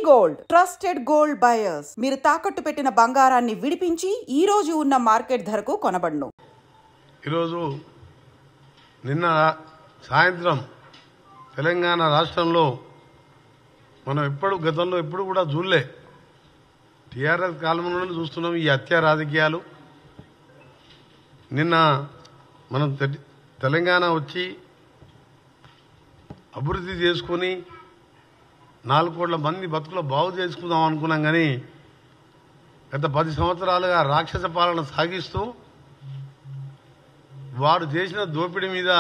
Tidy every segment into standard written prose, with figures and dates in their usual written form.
Gold trusted gold buyers మీరు తాకట్టు పెట్టిన బంగారాన్ని విడిపించి ఈ రోజు ఉన్న మార్కెట్ ధరకు కొనబడును. ఈరోజు నిన్న సాయంత్రం తెలంగాణ రాష్ట్రంలో మనం గతంలో ఎప్పుడు కూడా చూడలే. టీఆర్ఎస్ కాలంలో చూస్తున్నాం ఈ హత్య రాజకీయాలు. నిన్న మనం తెలంగాణ వచ్చి అభివృద్ధి చేసుకొని 4 కోట్ల మంది బతుకులు బాగు చేసుకుందాం అనుకున్నాం. కానీ గత 10 సంవత్సరాలుగా రాక్షస పాలన సాగిస్తూ వారు చేసిన దోపిడీ మీద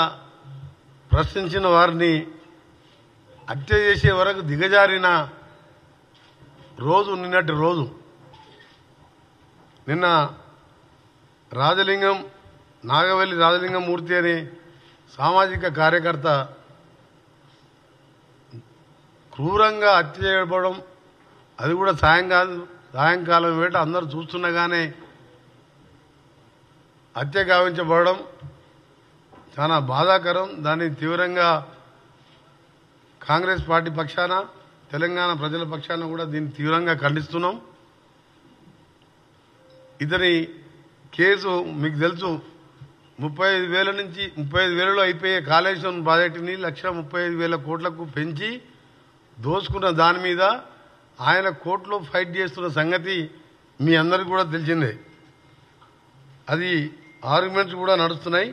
ప్రశ్నించిన వారిని హత్య చేసే వరకు దిగజారిన రోజు నిన్నటి రోజు. నిన్న నాగవెల్లి రాజలింగం మూర్తి అనే సామాజిక కార్యకర్త క్రూరంగా హత్య చేయబడడం, అది కూడా సాయంకాలం వేట అందరూ చూస్తుండగానే హత్య గావించబడడం చాలా బాధాకరం. దాన్ని తీవ్రంగా కాంగ్రెస్ పార్టీ పక్షాన, తెలంగాణ ప్రజల పక్షాన కూడా దీన్ని తీవ్రంగా ఖండిస్తున్నాం. ఇతని కేసు మీకు తెలుసు, 35,000 నుంచి 35,000లో అయిపోయే కాళేశ్వరం ప్రాజెక్టుని 1,35,000 కోట్లకు పెంచి దోసుకున్న దాని మీద ఆయన కోర్టులో ఫైట్ చేస్తున్న సంగతి మీ అందరికీ కూడా తెలిసిందే. అది ఆర్గ్యుమెంట్స్ కూడా నడుస్తున్నాయి.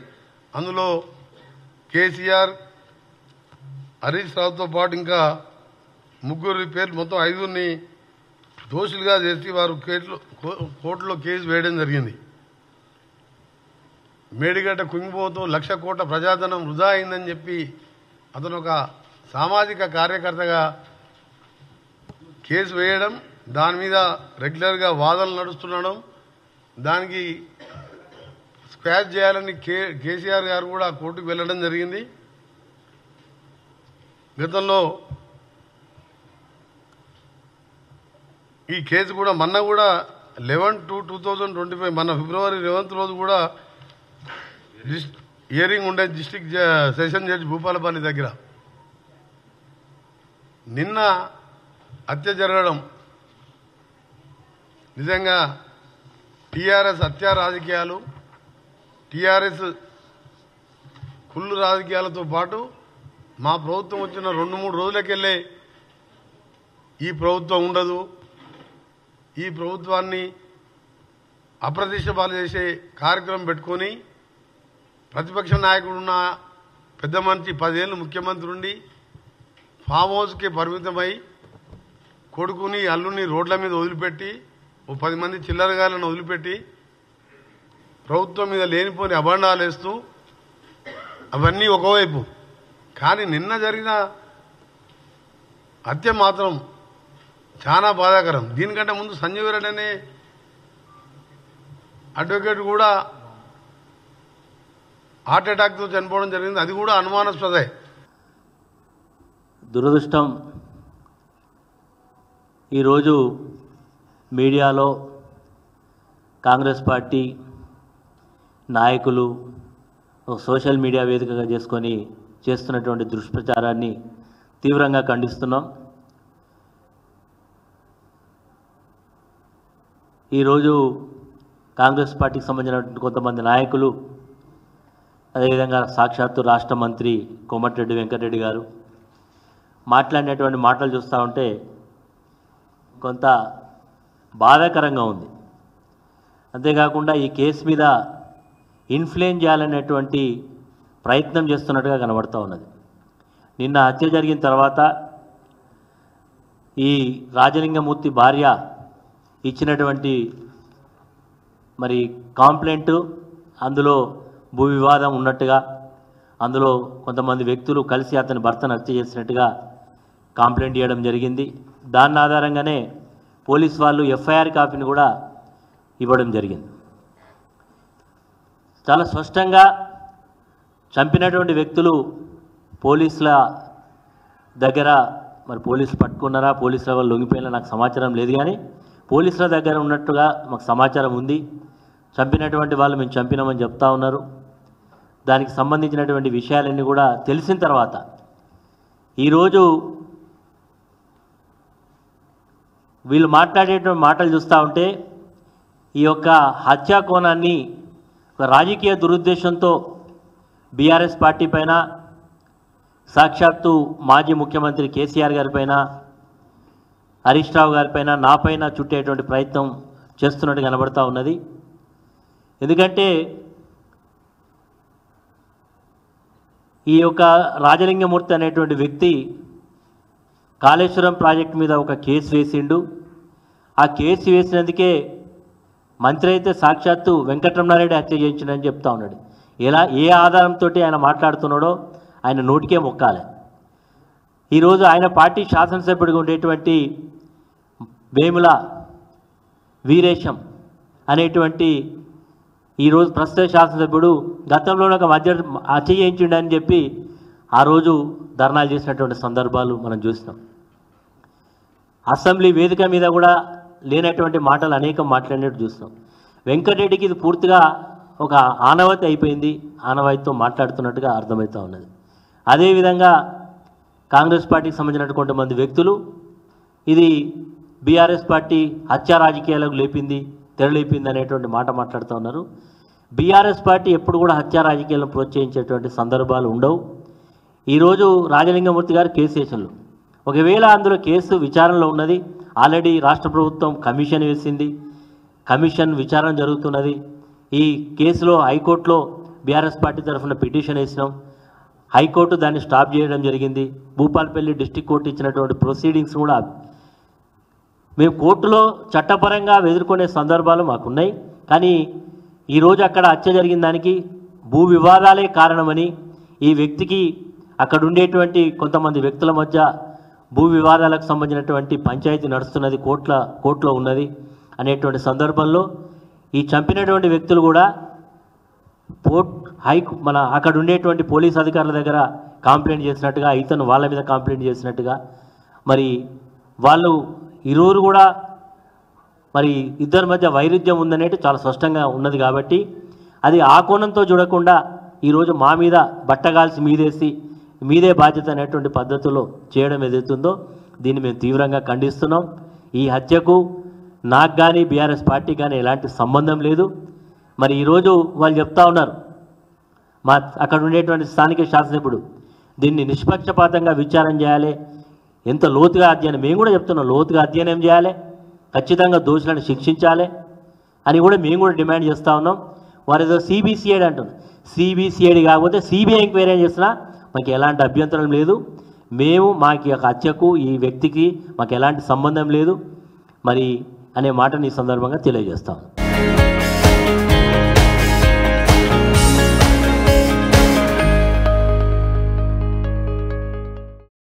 అందులో కేసీఆర్, హరీష్ రావుతో పాటు ఇంకా 3 పేర్లు, మొత్తం 5 దోషులుగా చేసి వారు కోర్టులో కేసు వేయడం జరిగింది. మేడిగడ్డ కుంగిపోతూ 1,00,000 కోట్ల ప్రజాధనం వృధా అయిందని చెప్పి అతను ఒక సామాజిక కార్యకర్తగా కేసు వేయడం, దాని మీద రెగ్యులర్గా వాదనలు నడుస్తుండడం, దానికి స్క్వాష్ చేయాలని కేసీఆర్ గారు కూడా కోర్టుకు వెళ్ళడం జరిగింది. గతంలో ఈ కేసు కూడా మొన్న కూడా 11/2/2025 మన ఫిబ్రవరి 11th రోజు కూడా హియరింగ్ ఉండే డిస్ట్రిక్ట్ సెషన్ జడ్జి భూపాలపల్లి దగ్గర. నిన్న హత్య జరగడం నిజంగా టీఆర్ఎస్ హత్య రాజకీయాలు, టీఆర్ఎస్ కుళ్ళు రాజకీయాలతో పాటు మా ప్రభుత్వం వచ్చిన 2-3 రోజులకెళ్ళే ఈ ప్రభుత్వం ఉండదు, ఈ ప్రభుత్వాన్ని అప్రతిష్టపాలు చేసే కార్యక్రమం పెట్టుకొని ప్రతిపక్ష నాయకుడున్న పెద్ద మనిషి 10 ఏళ్ళు ముఖ్యమంత్రి ఉండి ఫామ్ హౌస్కి పరిమితమై కొడుకుని అల్లుని రోడ్ల మీద వదిలిపెట్టి 10 మంది చిల్లరగాలను వదిలిపెట్టి ప్రభుత్వం మీద లేనిపోని అభండాలు వేస్తూ అవన్నీ ఒకవైపు. కానీ నిన్న జరిగిన హత్య మాత్రం చాలా బాధాకరం. దీనికంటే ముందు సంజీవ్ రెడ్డి అనే అడ్వకేట్ కూడా హార్ట్ అటాక్తో చనిపోవడం జరిగింది. అది కూడా అనుమానాస్పదే. దురదృష్టం, ఈరోజు మీడియాలో కాంగ్రెస్ పార్టీ నాయకులు సోషల్ మీడియా వేదికగా చేసుకొని చేస్తున్నటువంటి దుష్ప్రచారాన్ని తీవ్రంగా ఖండిస్తున్నాం. ఈరోజు కాంగ్రెస్ పార్టీకి సంబంధించినటువంటి కొంతమంది నాయకులు, అదేవిధంగా సాక్షాత్తు రాష్ట్ర మంత్రి కోమటిరెడ్డి వెంకటరెడ్డి గారు మాట్లాడినటువంటి మాటలు చూస్తూ ఉంటే కొంత బాధాకరంగా ఉంది. అంతేకాకుండా ఈ కేసు మీద ఇన్ఫ్లుయెన్స్ చేయాలనేటువంటి ప్రయత్నం చేస్తున్నట్టుగా కనబడుతూ ఉన్నది. నిన్న హత్య జరిగిన తర్వాత ఈ రాజలింగమూర్తి భార్య ఇచ్చినటువంటి మరి కాంప్లైంట్, అందులో భూ వివాదం ఉన్నట్టుగా, అందులో కొంతమంది వ్యక్తులు కలిసి అతని భర్తను హత్య చేసినట్టుగా కాంప్లైంట్ చేయడం జరిగింది. దాని ఆధారంగానే పోలీస్ వాళ్ళు ఎఫ్ఐఆర్ కాపీని కూడా ఇవ్వడం జరిగింది. చాలా స్పష్టంగా చంపినటువంటి వ్యక్తులు పోలీసుల దగ్గర, మరి పోలీసులు పట్టుకున్నారా, పోలీసుల వాళ్ళు లొంగిపోయినా నాకు సమాచారం లేదు, కానీ పోలీసుల దగ్గర ఉన్నట్టుగా మాకు సమాచారం ఉంది. చంపినటువంటి వాళ్ళు మేము చంపినామని చెప్తా ఉన్నారు. దానికి సంబంధించినటువంటి విషయాలన్నీ కూడా తెలిసిన తర్వాత ఈరోజు వీళ్ళు మాట్లాడేటువంటి మాటలు చూస్తూ ఉంటే ఈ యొక్క హత్యా కోణాన్ని ఒక రాజకీయ దురుద్దేశంతో బీఆర్ఎస్ పార్టీ పైన, సాక్షాత్తు మాజీ ముఖ్యమంత్రి కేసీఆర్ గారిపైన, హరీష్ రావు గారిపైన, నాపైన చుట్టేటువంటి ప్రయత్నం చేస్తున్నట్టు కనబడతా ఉన్నది. ఎందుకంటే ఈ యొక్క రాజలింగమూర్తి అనేటువంటి వ్యక్తి కాళేశ్వరం ప్రాజెక్టు మీద ఒక కేసు వేసిండు. ఆ కేసు వేసినందుకే మంత్రి అయితే సాక్షాత్తు వెంకటరమణారెడ్డి హత్య చేయించిండని చెప్తా ఉన్నాడు. ఏ ఆధారంతో ఆయన మాట్లాడుతున్నాడో ఆయన నోటికే మొక్కాలి. ఈరోజు ఆయన పార్టీ శాసనసభ్యుడిగా ఉండేటువంటి వేముల వీరేశం అనేటువంటి ఈరోజు ప్రస్తుత శాసనసభ్యుడు గతంలో ఒక హత్య చేయించిండని చెప్పి ఆ రోజు ధర్నాలు చేసినటువంటి సందర్భాలు మనం చూసినాం. అసెంబ్లీ వేదిక మీద కూడా లేనటువంటి మాటలు అనేకం మాట్లాడినట్టు చూస్తాం. వెంకటరెడ్డికి ఇది పూర్తిగా ఒక ఆనవాయితీ అయిపోయింది, ఆనవాయితీతో మాట్లాడుతున్నట్టుగా అర్థమవుతూ ఉన్నది. అదేవిధంగా కాంగ్రెస్ పార్టీకి సంబంధించినటువంటి కొంతమంది వ్యక్తులు ఇది బీఆర్ఎస్ పార్టీ హత్యా రాజకీయాలకు తెరలేపింది అనేటువంటి మాట మాట్లాడుతూ ఉన్నారు. బీఆర్ఎస్ పార్టీ ఎప్పుడు కూడా హత్యా రాజకీయాలను ప్రోత్సహించేటువంటి సందర్భాలు ఉండవు. ఈరోజు రాజలింగమూర్తి గారు కేసు వేసిండ్రు. ఒకవేళ అందులో కేసు విచారణలో ఉన్నది, ఆల్రెడీ రాష్ట్ర ప్రభుత్వం కమిషన్ వేసింది, కమిషన్ విచారణ జరుగుతున్నది. ఈ కేసులో హైకోర్టులో బీఆర్ఎస్ పార్టీ తరఫున పిటిషన్ వేసినాం. హైకోర్టు దాన్ని స్టాప్ చేయడం జరిగింది. భూపాలపల్లి డిస్టిక్ కోర్టు ఇచ్చినటువంటి ప్రొసీడింగ్స్ కూడా మేము కోర్టులో చట్టపరంగా ఎదుర్కొనే సందర్భాలు మాకున్నాయి. కానీ ఈరోజు అక్కడ హత్య జరిగిన దానికి భూ వివాదాలే కారణమని, ఈ వ్యక్తికి అక్కడ ఉండేటువంటి కొంతమంది వ్యక్తుల మధ్య భూ వివాదాలకు సంబంధించినటువంటి పంచాయతీ నడుస్తున్నది, కోర్టులో ఉన్నది అనేటువంటి సందర్భంలో ఈ చంపినటువంటి వ్యక్తులు కూడా అక్కడ ఉండేటువంటి పోలీస్ అధికారుల దగ్గర కంప్లైంట్ చేసినట్టుగా, ఇతను వాళ్ళ మీద కంప్లైంట్ చేసినట్టుగా, మరి వాళ్ళు ఇరువురు కూడా మరి ఇద్దరి మధ్య వైరుధ్యం ఉందనేది చాలా స్పష్టంగా ఉన్నది. కాబట్టి అది ఆ కోణంతో చూడకుండా ఈరోజు మా మీద బట్టగాల్సి మీదే బాధ్యత అనేటువంటి పద్ధతిలో చేయడం ఏదైతుందో దీన్ని మేము తీవ్రంగా ఖండిస్తున్నాం. ఈ హత్యకు నాకు కానీ బీఆర్ఎస్ పార్టీ కానీ ఎలాంటి సంబంధం లేదు. మరి ఈరోజు వాళ్ళు చెప్తా ఉన్నారు, అక్కడ ఉండేటువంటి స్థానిక శాసనసభ్యుడు దీన్ని నిష్పక్షపాతంగా విచారణ చేయాలి, ఎంత లోతుగా అధ్యయనం, మేము కూడా చెప్తున్నాం లోతుగా అధ్యయనం చేయాలి, ఖచ్చితంగా దోషులను శిక్షించాలి అని కూడా మేము కూడా డిమాండ్ చేస్తూ ఉన్నాం. వారు ఏదో సిబిసిఐడి అంటున్నారు. సిబిసిఐడి కాకపోతే సిబిఐ ఎంక్వైరీ చేసినా మాకు ఎలాంటి అభ్యంతరం లేదు. మాకు హత్యకు ఈ వ్యక్తికి మాకు ఎలాంటి సంబంధం లేదు మరి అనే మాటని ఈ సందర్భంగా తెలియజేస్తాం.